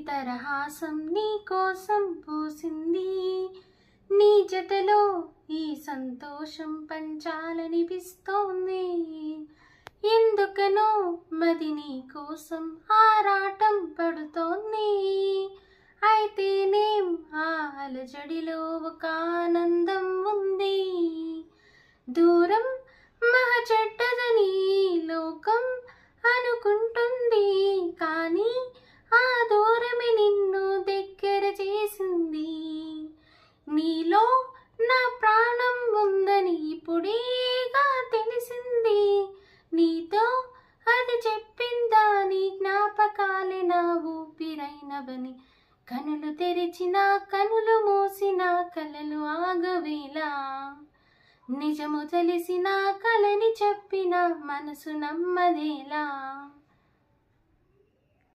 తరహాసం నీ కోసం పూసింది, నీ జతలో ఈ సంతోషం పంచాలనిపిస్తోంది. ఎందుకనో మది నీ కోసం ఆరాటం పడుతోంది. అయితేనేం ఆ అలజడిలో ఒక ఆనందం ఉంది. దూరం మహా చెడ్డదని లోకం అనుకుంటుంది, కానీ ఆ దూరమే నిన్ను దగ్గర చేసింది. నీలో నా ప్రాణం ఉందని ఇప్పుడేగా తెలిసింది. నీతో అది చెప్పిందా నీ జ్ఞాపకాలే నా ఊపిరైనవని. కనులు తెరిచిన కనులు మూసిన కలలు ఆగవేలా, నిజము తెలిసిన కలని చెప్పిన మనసు నమ్మదేలా.